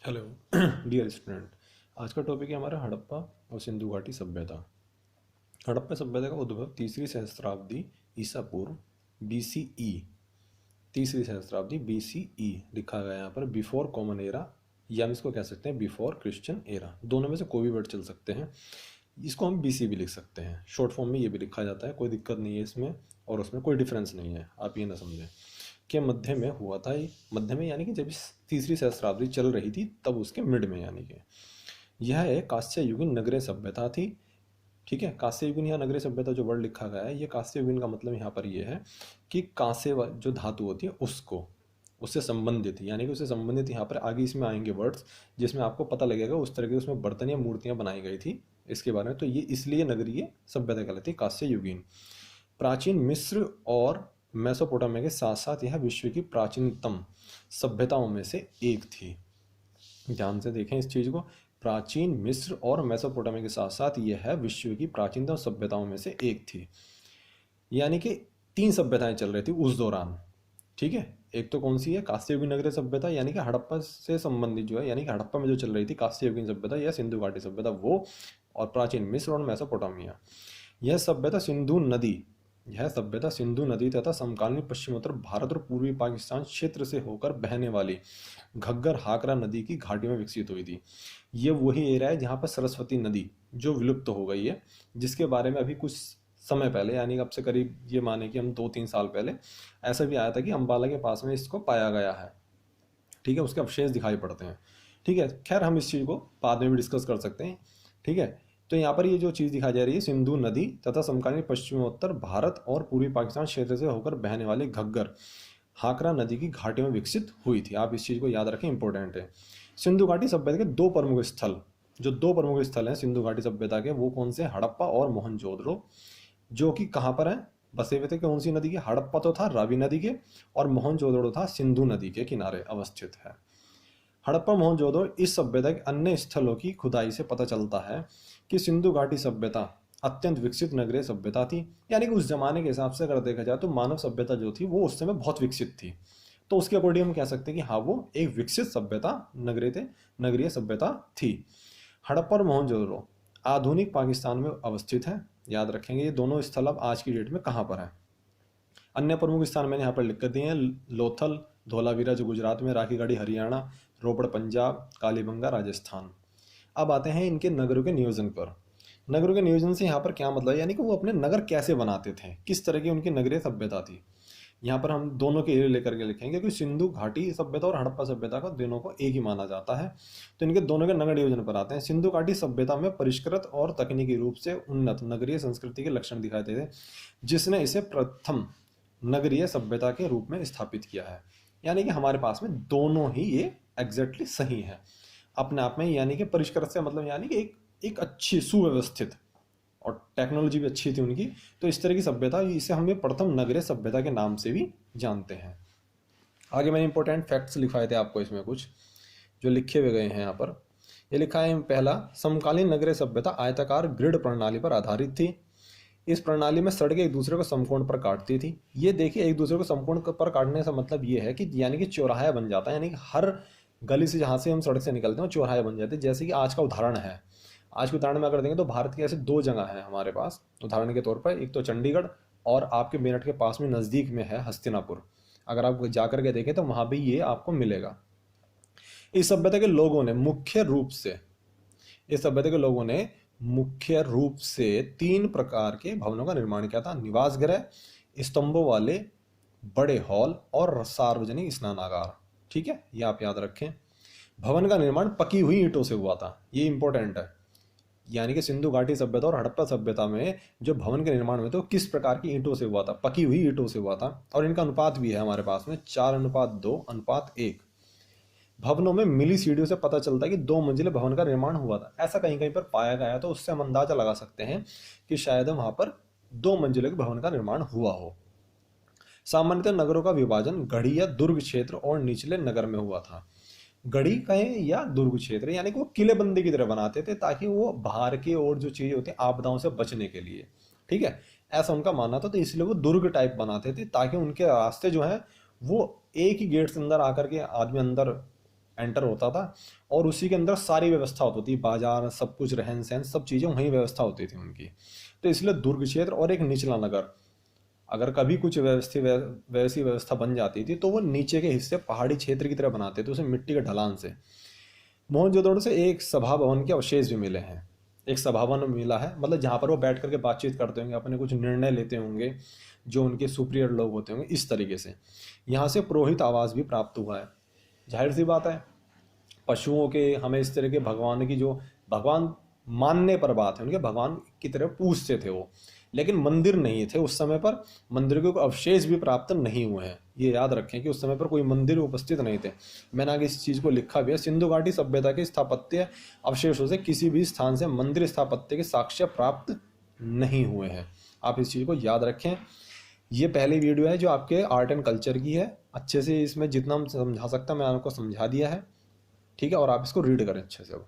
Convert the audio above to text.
Hello dear student. आज का topic है हमारा हड़प्पा और सिंधु घाटी सभ्यता। हड़प्पा सभ्यता का उद्भव तीसरी सहस्त्राब्दी ईसा पूर्व BCE, तीसरी सहस्त्राब्दी BCE लिखा गया यहाँ पर, बिफोर कॉमन एरा, या हम इसको कह सकते हैं बिफोर क्रिश्चियन एरा। दोनों में से कोई भी वर्ड चल सकते हैं। इसको हम BC भी लिख सकते हैं, शॉर्ट फॉर्म में ये भी लिखा जाता है, कोई दिक्कत नहीं है इसमें और उसमें कोई डिफरेंस नहीं है, आप ये ना समझें। के मध्य में हुआ था ये, मध्य में यानी कि जब इस तीसरी सहस्त्राब्दी चल रही थी तब उसके मिड में, यानी कि यह एक कांस्य युगीन नगरीय सभ्यता थी। ठीक है, कांस्य युगीन या नगरीय सभ्यता जो वर्ड लिखा गया है, ये कांस्य युगीन का मतलब यहाँ पर ये है कि कांस्य जो धातु होती है उसको, उससे संबंधित, यानी कि उससे संबंधित यहाँ पर आगे इसमें आएंगे वर्ड्स जिसमें आपको पता लगेगा उस तरह के उसमें बर्तन या मूर्तियाँ बनाई गई थी इसके बारे में। तो ये इसलिए नगरीय सभ्यता कहलाती है कांस्य युगीन। प्राचीन मिस्र और मेसोपोटामिया के साथ साथ यह विश्व की प्राचीनतम सभ्यताओं में से एक थी। ध्यान से देखें इस चीज़ को, प्राचीन मिस्र और मेसोपोटामिया के साथ साथ यह विश्व की प्राचीनतम सभ्यताओं में से एक थी। यानी कि तीन सभ्यताएं चल रही थी उस दौरान। ठीक है, एक तो कौन सी है, कांस्य युगीन नगरीय सभ्यता, यानी कि हड़प्पा से संबंधित जो है, यानी कि हड़प्पा में जो चल रही थी कांस्य युगीन सभ्यता या सिंधु घाटी सभ्यता वो, और प्राचीन मिस्र और मेसोपोटामिया। यह सभ्यता सिंधु नदी, यह सभ्यता सिंधु नदी तथा समकालीन पश्चिमोत्तर भारत और पूर्वी पाकिस्तान क्षेत्र से होकर बहने वाली घग्गर हाकरा नदी की घाटी में विकसित हुई थी। ये वही एरिया है जहाँ पर सरस्वती नदी जो विलुप्त हो गई है, जिसके बारे में अभी कुछ समय पहले, यानी अब से करीब ये माने कि हम 2-3 साल पहले ऐसा भी आया था कि अम्बाला के पास में इसको पाया गया है। ठीक है, उसके अवशेष दिखाई पड़ते हैं। ठीक है, खैर हम इस चीज़ को बाद में भी डिस्कस कर सकते हैं। ठीक है, तो यहाँ पर ये जो चीज़ दिखाई जा रही है, सिंधु नदी तथा समकालीन पश्चिमोत्तर भारत और पूर्वी पाकिस्तान क्षेत्र से होकर बहने वाली घग्गर हाकरा नदी की घाटी में विकसित हुई थी। आप इस चीज़ को याद रखें, इंपॉर्टेंट है। सिंधु घाटी सभ्यता के दो प्रमुख स्थल, जो दो प्रमुख स्थल हैं सिंधु घाटी सभ्यता के, वो कौन से, हड़प्पा और मोहनजोदड़ो, जो कि कहाँ पर है, बसे हुए थे कौन सी नदी के, हड़प्पा तो था रावी नदी के और मोहनजोदड़ो था सिंधु नदी के किनारे अवस्थित है। हड़प्पा मोहनजोदड़ो इस सभ्यता के अन्य स्थलों की खुदाई से पता चलता है कि सिंधु घाटी सभ्यता अत्यंत विकसित नगरीय सभ्यता थी। यानी कि उस जमाने के हिसाब से अगर देखा जाए तो मानव सभ्यता जो थी वो उस समय बहुत विकसित थी, तो उसके अकॉर्डिंग हम कह सकते हैं कि हाँ वो एक विकसित सभ्यता नगरीय सभ्यता थी। हड़प्पा और मोहनजोदड़ो आधुनिक पाकिस्तान में अवस्थित है, याद रखेंगे ये दोनों स्थल अब आज की डेट में कहाँ पर है। अन्य प्रमुख स्थान मैंने यहाँ पर लिख कर दिए हैं, लोथल धोलावीरा जो गुजरात में, राखीगढ़ी हरियाणा, रोपड़ पंजाब, कालीबंगा राजस्थान। अब आते हैं इनके नगरों के नियोजन पर। नगरों के नियोजन से यहाँ पर क्या मतलब है, यानी कि वो अपने नगर कैसे बनाते थे, किस तरह की उनकी नगरीय सभ्यता थी। यहाँ पर हम दोनों के एरिया लेकर के लिखेंगे कि सिंधु घाटी सभ्यता और हड़प्पा सभ्यता का दोनों को एक ही माना जाता है। तो इनके दोनों के नगर नियोजन पर आते हैं। सिंधु घाटी सभ्यता में परिष्कृत और तकनीकी रूप से उन्नत नगरीय संस्कृति के लक्षण दिखाई देते हैं, जिसने इसे प्रथम नगरीय सभ्यता के रूप में स्थापित किया है। यानी कि हमारे पास में दोनों ही ये एग्जैक्टली सही है अपने आप में। यानी कि परिष्कृत से मतलब यानी कि एक अच्छी सुव्यवस्थित, और टेक्नोलॉजी भी अच्छी थी उनकी, तो इस तरह की सभ्यता, इसे हम ये प्रथम नगरीय सभ्यता के नाम से भी जानते हैं। आगे मैंने इंपॉर्टेंट फैक्ट्स लिखवाए थे आपको, इसमें कुछ जो लिखे हुए गए हैं यहाँ पर। ये लिखा है, पहला, समकालीन नगरीय सभ्यता आयताकार ग्रिड प्रणाली पर आधारित थी। इस प्रणाली में सड़कें एक दूसरे को समकोण पर काटती थी। ये देखिए, एक दूसरे को समकोण पर काटने से मतलब ये है कि यानी कि चौराहा बन जाता है, यानी कि हर गली से जहाँ से हम सड़क से निकलते हैं चौराहा बन जाते हैं। जैसे कि आज का उदाहरण है, आज के उदाहरण में अगर देंगे तो भारत की ऐसे दो जगह है हमारे पास उदाहरण के तौर पर, एक तो चंडीगढ़ और आपके मेरठ के पास में नज़दीक में है हस्तिनापुर। अगर आप जाकर के देखें तो वहाँ भी ये आपको मिलेगा। इस सभ्यता के लोगों ने मुख्य रूप से, इस सभ्यता के लोगों ने मुख्य रूप से 3 प्रकार के भवनों का निर्माण किया था, निवास गृह, स्तंभों वाले बड़े हॉल और सार्वजनिक स्नानागार। ठीक है, ये आप याद रखें। भवन का निर्माण पकी हुई ईंटों से हुआ था, ये इंपॉर्टेंट है। यानी कि सिंधु घाटी सभ्यता और हड़प्पा सभ्यता में जो भवन के निर्माण हुए थे वो किस प्रकार की ईंटों से हुआ था, पकी हुई ईंटों से हुआ था। और इनका अनुपात भी है हमारे पास में 4:2:1। भवनों में मिली सीढ़ियों से पता चलता है कि 2 मंजिले भवन का निर्माण हुआ था। ऐसा कहीं कहीं पर पाया गया, तो उससे हम अंदाजा लगा सकते हैं कि शायद वहां पर 2 मंजिले के भवन का निर्माण हुआ हो। सामान्यतः नगरों का विभाजन गढ़ी या दुर्ग क्षेत्र और निचले नगर में हुआ था। गढ़ी कहें या दुर्ग क्षेत्र, यानी कि वो किलेबंदी की तरह बनाते थे ताकि वो बाहर की और जो चीजें होती हैं आपदाओं से बचने के लिए। ठीक है, ऐसा उनका मानना था, तो इसलिए वो दुर्ग टाइप बनाते थे ताकि उनके रास्ते जो है वो एक ही गेट से अंदर आकर के आदमी अंदर एंटर होता था और उसी के अंदर सारी व्यवस्था होती थी, बाजार, सब कुछ, रहन सहन, सब चीज़ें वहीं व्यवस्था होती थी उनकी। तो इसलिए दुर्ग क्षेत्र और एक निचला नगर, अगर कभी कुछ वैसी व्यवस्था बन जाती थी तो वो नीचे के हिस्से पहाड़ी क्षेत्र की तरह बनाते थे, उसे मिट्टी के ढलान से। मोहनजोदड़ो से एक सभा भवन के अवशेष भी मिले हैं, एक सभा भवन मिला है, मतलब जहाँ पर वो बैठ करके बातचीत करते होंगे, अपने कुछ निर्णय लेते होंगे, जो उनके सुपीरियर लोग होते होंगे, इस तरीके से। यहाँ से पुरोहित आवास भी प्राप्त हुआ है। जाहिर सी बात है, पशुओं के, हमें इस तरह के भगवान की, जो भगवान मानने पर बात है, उनके भगवान की तरह पूजते थे वो, लेकिन मंदिर नहीं थे उस समय पर, मंदिर के कोई अवशेष भी प्राप्त नहीं हुए हैं। ये याद रखें कि उस समय पर कोई मंदिर उपस्थित नहीं थे। मैंने आगे इस चीज़ को लिखा भी है, सिंधु घाटी सभ्यता के स्थापत्य अवशेषों से किसी भी स्थान से मंदिर स्थापत्य के साक्ष्य प्राप्त नहीं हुए हैं। आप इस चीज़ को याद रखें। ये पहली वीडियो है जो आपके आर्ट एंड कल्चर की है, अच्छे से इसमें जितना हम समझा सकता मैं आपको समझा दिया है, ठीक है। और आप इसको रीड करें अच्छे से अब।